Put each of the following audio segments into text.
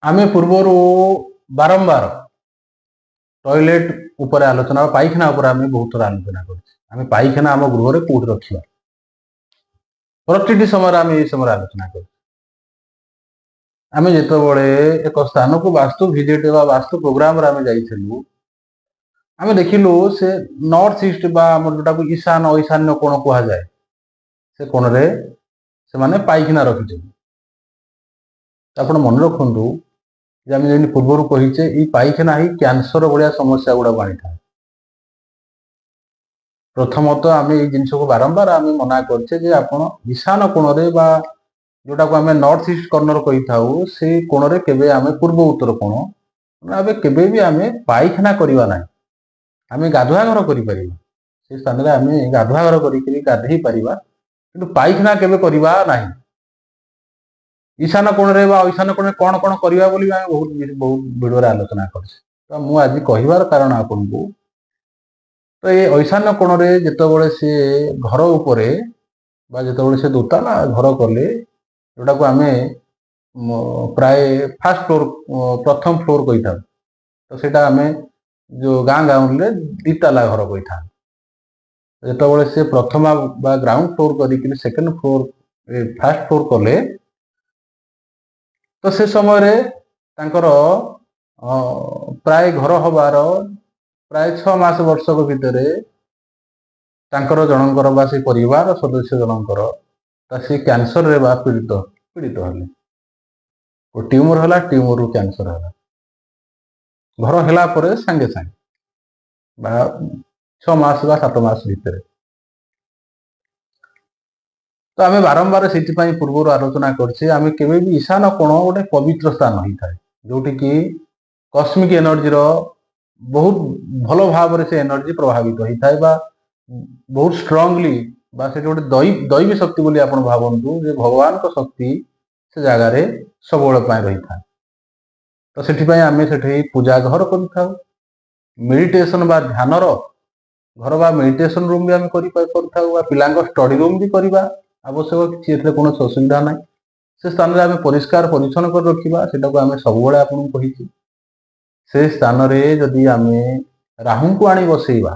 आमे पूर्वर बारंबार टॉयलेट ऊपर आलोचना पाइखाना ऊपर आमे बहुत थोड़ा आलोचना कर पाइखाना आम गृह कौट रखा प्रति समय आम समय आलोचना कर आम जो एक स्थान को वास्तु विजिट वास्तु प्रोग्राम जाइलु आम देखिलु से नॉर्थ ईस्ट जोटा को ईशान ईशान्य कोण कहुए से कोण से माने पाइखाना रखी आप मन रखु पूर्वर कहीचे ये पाइखाना ही कैंसर भाया समस्या गुड़ा आनी था प्रथमतः आम ये जिनस को बारंबार आम मना करे आप ईशान कोण जोटा को आम नॉर्थ ईस्ट कर्नर कही था से कोण के आम पूर्व उत्तर कोण केबे भी आम पाइखाना करवा ना आम गाधुआ घर कर स्थान में आम गाधुआ घर कर गाधे पार कि पाइखाना केबे करवा ना ईशान कोण ईशान कोण कौन कौन करवा बहुत बहुत भिडियो आलोचना कर मुझे कहबार कारण आपन को तो ये ईशान्य कोण जिते सी घर उपर जिते से दोताला घर कले जोटा को आम प्राय फास्ट फ्लोर प्रथम फ्लोर कही था तो सेटा आम जो गाँ गाँव में दीताला घर कही था जिते से प्रथम ग्राउंड फ्लोर कर सेकेंड फ्लोर फास्ट फ्लोर कले तो से समय प्राय घर हबार प्राय 6 मास वर्षक भितर जनकर बा से परिवार सदस्य जनकर से कैंसर रे बा पीड़ित पीड़ित हले ट्यूमर हला ट्यूमर रु कैंसर हला घर हला परे संगे संगे 6 मास 7 मास भितर तो आम बारंबार से पूर्व आलोचना करछे आम केबे भी ईशान कोण गोटे पवित्र स्थान होता है जोटि कि कस्मिक एनर्जी बहुत भल भाव से एनर्जी प्रभावित होता है बहुत स्ट्रांगली से गोटे दैवी शक्ति बोली आप भावतु भगवान को शक्ति से जगार सब रही था तो से आम से पूजा घर कर मेडिटेशन बा ध्यान घर बा मेडिटेशन रूम भी आम कर पिला स्टडी रूम भी करवा आवश्यक किसी कौन असुविधा ना से स्थान में आम परिष्कार परिच्छन कर रखा से आम सब कही से स्थान में जदि आम राहु को आनी बसैवा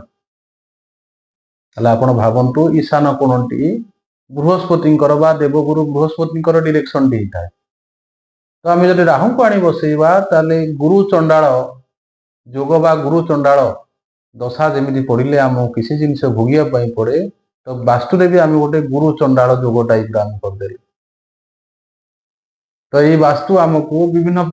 आप भावतु ईशान कोणटी बृहस्पति देवगुरु बृहस्पति डायरेक्शन टी था तो आम जब राहु को आनी बसैवा गुरु चंडाल जोग बा गुरु चंडाल दशा जमी पड़े आम किसी जिनस भोगिया पड़े तो वास्तुरे भी आम गोटे गुरु चंडाल जोग टाइप आम करदे तो ये वास्तु आमको विभिन्न